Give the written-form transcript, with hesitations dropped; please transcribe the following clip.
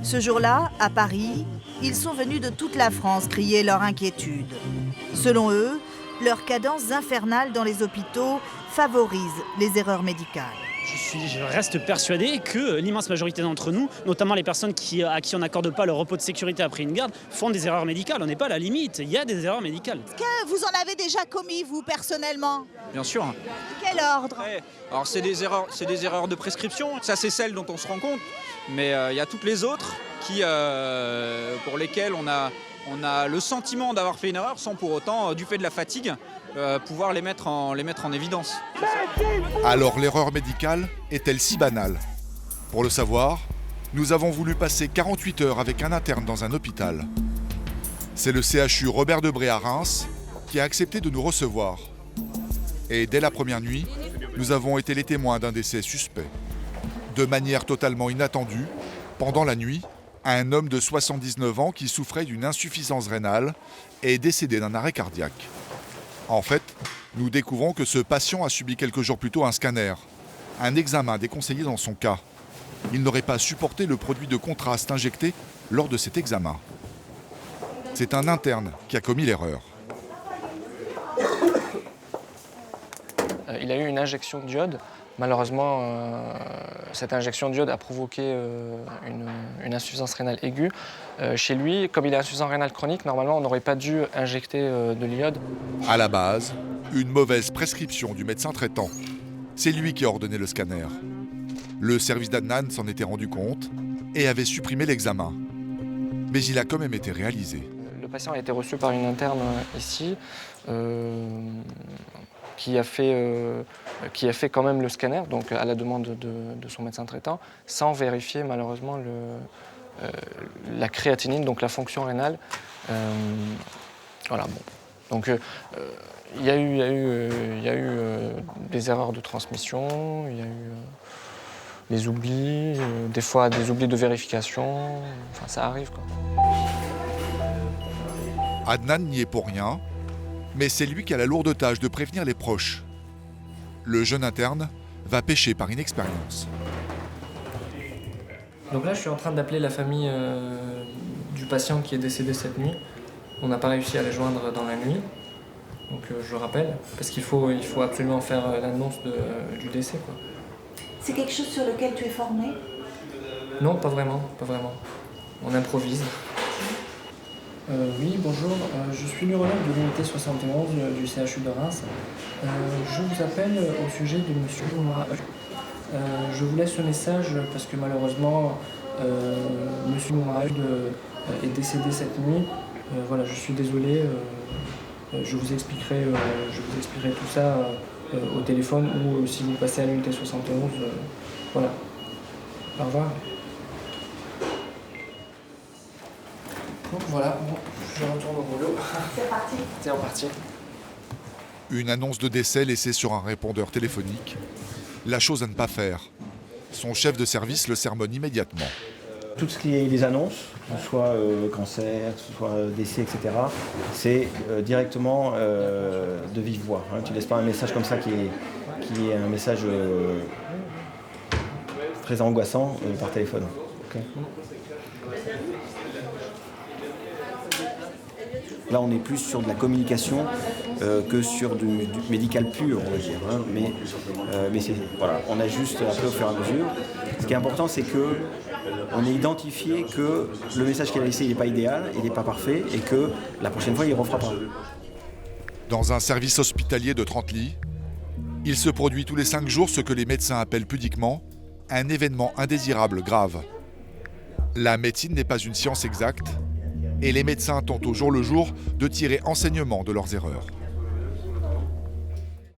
Ce jour-là, à Paris, ils sont venus de toute la France crier leur inquiétude. Selon eux, leur cadence infernale dans les hôpitaux favorise les erreurs médicales. Je reste persuadé que l'immense majorité d'entre nous, notamment les personnes à qui on n'accorde pas le repos de sécurité après une garde, font des erreurs médicales. On n'est pas à la limite, il y a des erreurs médicales. Est-ce que vous en avez déjà commis, vous, personnellement ? Bien sûr. Quel ordre ? Alors c'est des erreurs de prescription, ça c'est celles dont on se rend compte, mais il y a toutes les autres pour lesquelles on a le sentiment d'avoir fait une erreur sans pour autant, du fait de la fatigue, pouvoir les mettre en évidence. Alors l'erreur médicale est-elle si banale ? Pour le savoir, nous avons voulu passer 48 heures avec un interne dans un hôpital. C'est le CHU Robert Debré à Reims qui a accepté de nous recevoir. Et dès la première nuit, nous avons été les témoins d'un décès suspect. De manière totalement inattendue, pendant la nuit, un homme de 79 ans qui souffrait d'une insuffisance rénale est décédé d'un arrêt cardiaque. En fait, nous découvrons que ce patient a subi quelques jours plus tôt un scanner, un examen déconseillé dans son cas. Il n'aurait pas supporté le produit de contraste injecté lors de cet examen. C'est un interne qui a commis l'erreur. Il a eu une injection d'iode. Malheureusement, cette injection d'iode a provoqué une insuffisance rénale aiguë. Chez lui, comme il est insuffisant rénal chronique, normalement, on n'aurait pas dû injecter de l'iode. À la base, une mauvaise prescription du médecin traitant. C'est lui qui a ordonné le scanner. Le service d'Adnan s'en était rendu compte et avait supprimé l'examen. Mais il a quand même été réalisé. Le patient a été reçu par une interne ici, qui a fait quand même le scanner, donc à la demande de son médecin traitant, sans vérifier malheureusement la créatinine, donc la fonction rénale. Voilà, bon. Donc il y a eu des erreurs de transmission, il y a eu des oublis, des fois des oublis de vérification, enfin ça arrive quoi. Adnan n'y est pour rien, mais c'est lui qui a la lourde tâche de prévenir les proches. Le jeune interne va pécher par inexpérience. Donc là, je suis en train d'appeler la famille du patient qui est décédé cette nuit. On n'a pas réussi à les joindre dans la nuit, donc je le rappelle, parce qu'il faut absolument faire l'annonce du décès, quoi. C'est quelque chose sur lequel tu es formé ? Non, pas vraiment. On improvise. Oui, bonjour, je suis neurologue de l'unité 71 du CHU de Reims. Je vous appelle au sujet de monsieur Moura. Je vous laisse ce message parce que malheureusement, monsieur Moura est décédé cette nuit. Voilà, je suis désolé, je vous expliquerai tout ça au téléphone ou si vous passez à l'unité 71. Voilà. Au revoir. Donc voilà, bon, je retourne au boulot. C'est parti. C'est reparti. Une annonce de décès laissée sur un répondeur téléphonique. La chose à ne pas faire. Son chef de service le sermonne immédiatement. Tout ce qui est les annonces, que ce soit cancer, que ce soit décès, etc., c'est directement de vive voix. Hein. Tu ne laisses pas un message comme ça qui est un message très angoissant par téléphone. Okay. Là, on est plus sur de la communication que sur du médical pur, on va dire. Hein. Mais voilà, on ajuste un peu au fur et à mesure. Ce qui est important, c'est qu'on ait identifié que le message qu'il a laissé, il n'est pas idéal, il n'est pas parfait, et que la prochaine fois, il ne refera pas. Dans un service hospitalier de 30 lits, il se produit tous les 5 jours ce que les médecins appellent pudiquement un événement indésirable grave. La médecine n'est pas une science exacte, et les médecins tentent au jour le jour de tirer enseignement de leurs erreurs.